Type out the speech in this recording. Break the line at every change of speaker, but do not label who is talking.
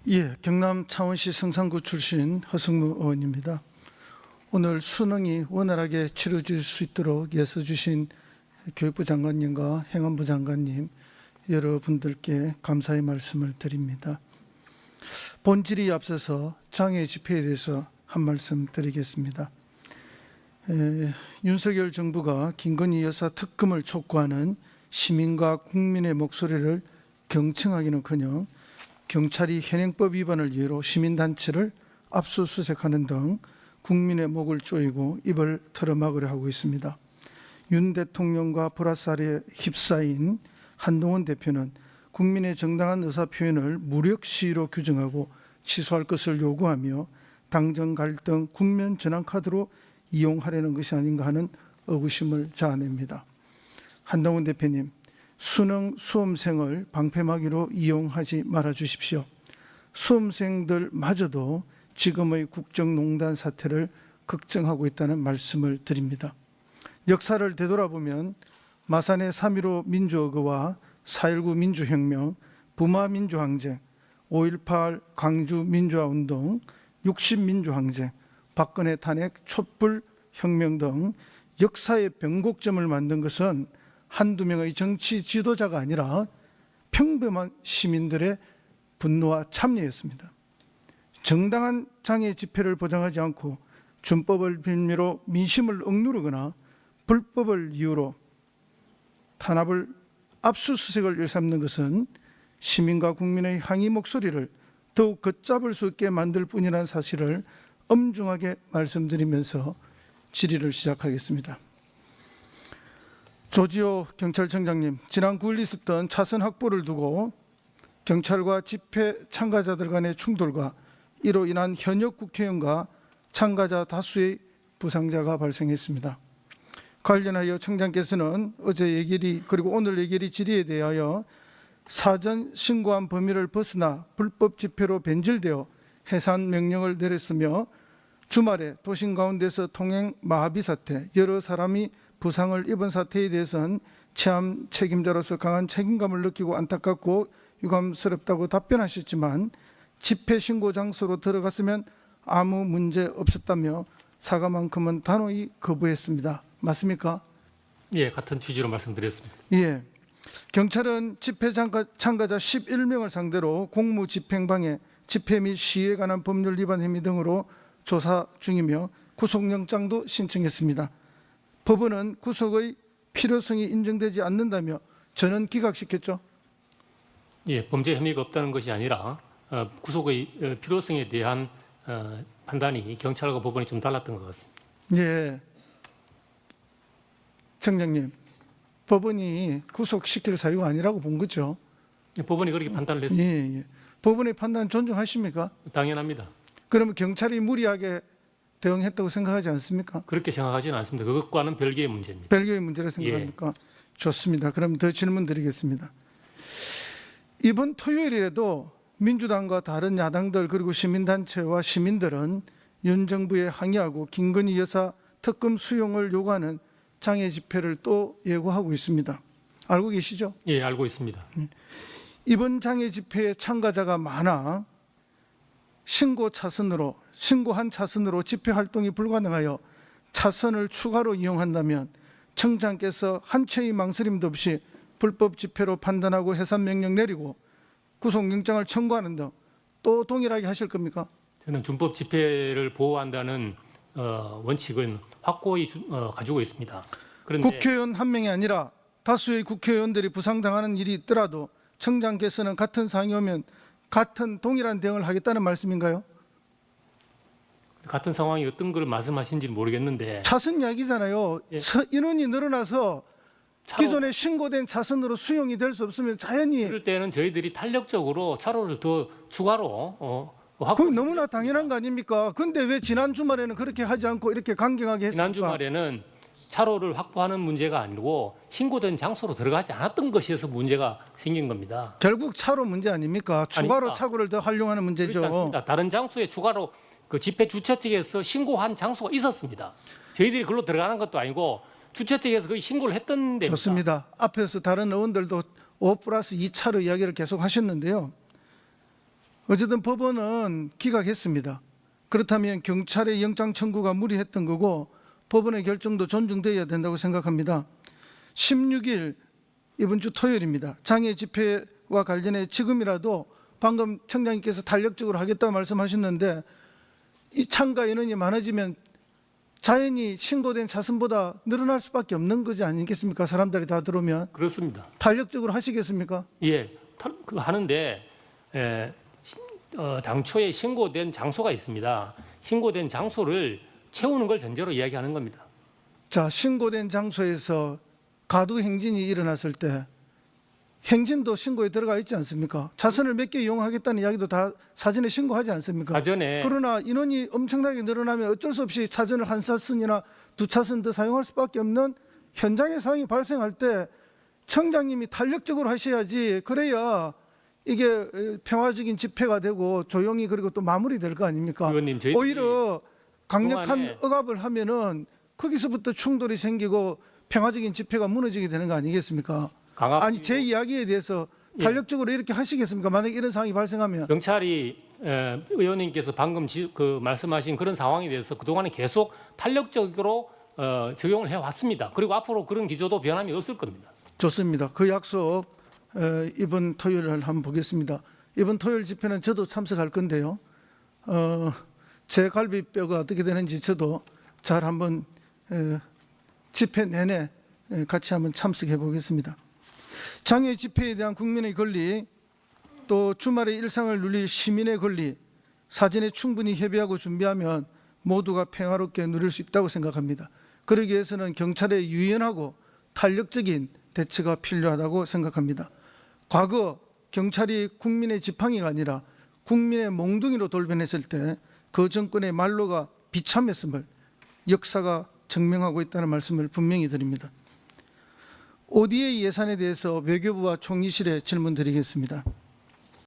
예, 경남 창원시 성산구 출신 허승무 의원입니다. 오늘 수능이 원활하게 치러질 수 있도록 애써 주신 교육부 장관님과 행안부 장관님 여러분들께 감사의 말씀을 드립니다. 본질이 앞서서 장애 집회에 대해서 한 말씀 드리겠습니다. 윤석열 정부가 김건희 여사 특검을 촉구하는 시민과 국민의 목소리를 경청하기는커녕 경찰이 현행법 위반을 이유로 시민단체를 압수수색하는 등 국민의 목을 조이고 입을 털어막으려 하고 있습니다. 윤 대통령과 불화살에 휩싸인 한동훈 대표는 국민의 정당한 의사표현을 무력 시위로 규정하고 취소할 것을 요구하며 당정 갈등 국면 전환 카드로 이용하려는 것이 아닌가 하는 의구심을 자아냅니다. 한동훈 대표님, 수능 수험생을 방패막이로 이용하지 말아 주십시오. 수험생들마저도 지금의 국정농단 사태를 걱정하고 있다는 말씀을 드립니다. 역사를 되돌아보면 마산의 3.15 민주어거와 4.19 민주혁명, 부마민주항쟁, 5.18 광주민주화운동, 60민주항쟁, 박근혜 탄핵, 촛불혁명 등 역사의 변곡점을 만든 것은 한두 명의 정치 지도자가 아니라 평범한 시민들의 분노와 참여였습니다. 정당한 장애 집회를 보장하지 않고 준법을 빌미로 민심을 억누르거나 불법을 이유로 탄압을 압수수색을 일삼는 것은 시민과 국민의 항의 목소리를 더욱 걷잡을 수 있게 만들 뿐이라는 사실을 엄중하게 말씀드리면서 질의를 시작하겠습니다. 조지호 경찰청장님, 지난 9일 있었던 차선 확보를 두고 경찰과 집회 참가자들 간의 충돌과 이로 인한 현역 국회의원과 참가자 다수의 부상자가 발생했습니다. 관련하여 청장께서는 어제 예결위 그리고 오늘 예결위 질의에 대하여 사전 신고한 범위를 벗어나 불법 집회로 변질되어 해산 명령을 내렸으며 주말에 도심 가운데서 통행 마비 사태, 여러 사람이 부상을 입은 사태에 대해서는 체험 책임자로서 강한 책임감을 느끼고 안타깝고 유감스럽다고 답변하셨지만 집회 신고 장소로 들어갔으면 아무 문제 없었다며 사과만큼은 단호히 거부했습니다. 맞습니까?
예, 같은 취지로 말씀드렸습니다.
예. 경찰은 집회 참가자 11명을 상대로 공무집행방해, 집회 및 시위에 관한 법률 위반 혐의 등으로 조사 중이며 구속영장도 신청했습니다. 법원은 구속의 필요성이 인정되지 않는다며 전원 기각시켰죠?
예, 범죄 혐의가 없다는 것이 아니라 구속의 필요성에 대한 판단이 경찰과 법원이 좀 달랐던 것 같습니다.
예. 청장님, 법원이 구속시킬 사유가 아니라고 본 거죠?
예, 법원이 그렇게 판단을 했습니다.
예. 법원의 판단 존중하십니까?
당연합니다.
그러면 경찰이 무리하게 대응했다고 생각하지 않습니까?
그렇게 생각하지는 않습니다. 그것과는 별개의 문제입니다.
별개의 문제라 생각합니까? 좋습니다. 그럼 더 질문 드리겠습니다. 이번 토요일에도 민주당과 다른 야당들 그리고 시민단체와 시민들은 윤 정부에 항의하고 김건희 여사 특검 수용을 요구하는 장애 집회를 또 예고하고 있습니다. 알고 계시죠?
예, 알고 있습니다.
이번 장애 집회에 참가자가 많아 신고한 차선으로 집회 활동이 불가능하여 차선을 추가로 이용한다면 청장께서 한 채의 망설임도 없이 불법 집회로 판단하고 해산 명령 내리고 구속영장을 청구하는 등 또 동일하게 하실 겁니까?
저는 준법 집회를 보호한다는 원칙은 확고히 가지고 있습니다. 그런데
국회의원 한 명이 아니라 다수의 국회의원들이 부상당하는 일이 있더라도 청장께서는 같은 사항이 오면 같은 동일한 대응을 하겠다는 말씀인가요?
같은 상황이 어떤 걸 말씀하신지 모르겠는데
차선 이야기잖아요.
예.
인원이 늘어나서 기존에 신고된 차선으로 수용이 될 수 없으면 자연히
그럴 때는 저희들이 탄력적으로 차로를 더 추가로
그건 너무나 당연한 거 아닙니까? 근데 왜 지난 주말에는 그렇게 하지 않고 이렇게 강경하게 했습니까?
지난 주말에는 차로를 확보하는 문제가 아니고 신고된 장소로 들어가지 않았던 것이어서 문제가 생긴 겁니다.
결국 차로 문제 아닙니까? 추가로
아닙니다.
차고를 더 활용하는 문제죠.
그렇지 않습니다. 다른 장소에 추가로 그 집회 주최 측에서 신고한 장소가 있었습니다. 저희들이 그걸로 들어가는 것도 아니고 주최 측에서 거기 신고를 했던 데입니다.
좋습니다. 앞에서 다른 의원들도 5+2차로 이야기를 계속 하셨는데요. 어쨌든 법원은 기각했습니다. 그렇다면 경찰의 영장 청구가 무리했던 거고 법원의 결정도 존중되어야 된다고 생각합니다. 16일 이번 주 토요일입니다. 장애 집회와 관련해 지금이라도 방금 청장님께서 탄력적으로 하겠다고 말씀하셨는데 이 참가 인원이 많아지면 자연히 신고된 차선보다 늘어날 수밖에 없는 거지 아니겠습니까? 사람들이 다 들어오면.
그렇습니다.
탄력적으로 하시겠습니까?
예, 하는데 당초에 신고된 장소가 있습니다. 신고된 장소를 채우는 걸 전제로 이야기하는 겁니다.
자, 신고된 장소에서 가두 행진이 일어났을 때 행진도 신고에 들어가 있지 않습니까? 차선을 몇 개 이용하겠다는 이야기도 다 사전에 신고하지 않습니까?
사전에
그러나 인원이 엄청나게 늘어나면 어쩔 수 없이 차선을 한 차선이나 두 차선 더 사용할 수밖에 없는 현장의 상황이 발생할 때 청장님이 탄력적으로 하셔야지. 그래야 이게 평화적인 집회가 되고 조용히 그리고 또 마무리될 거 아닙니까?
의원님, 저희들이
오히려 강력한
그동안에
억압을 하면은 거기서부터 충돌이 생기고 평화적인 집회가 무너지게 되는 거 아니겠습니까?
강압
아니 제 이야기에 대해서
예.
탄력적으로 이렇게 하시겠습니까? 만약에 이런 상황이 발생하면.
경찰이 의원님께서 방금 말씀하신 그런 상황에 대해서 그동안에 계속 탄력적으로 적용을 해왔습니다. 그리고 앞으로 그런 기조도 변함이 없을 겁니다.
좋습니다. 그 약속 이번 토요일 한번 보겠습니다. 이번 토요일 집회는 저도 참석할 건데요. 제 갈비뼈가 어떻게 되는지 저도 잘 한번 집회 내내 같이 한번 참석해 보겠습니다. 장애 집회에 대한 국민의 권리, 또 주말의 일상을 누릴 시민의 권리, 사전에 충분히 협의하고 준비하면 모두가 평화롭게 누릴 수 있다고 생각합니다. 그러기 위해서는 경찰의 유연하고 탄력적인 대처가 필요하다고 생각합니다. 과거 경찰이 국민의 지팡이가 아니라 국민의 몽둥이로 돌변했을 때 그 정권의 말로가 비참했음을 역사가 증명하고 있다는 말씀을 분명히 드립니다. ODA 예산에 대해서 외교부와 총리실에 질문드리겠습니다.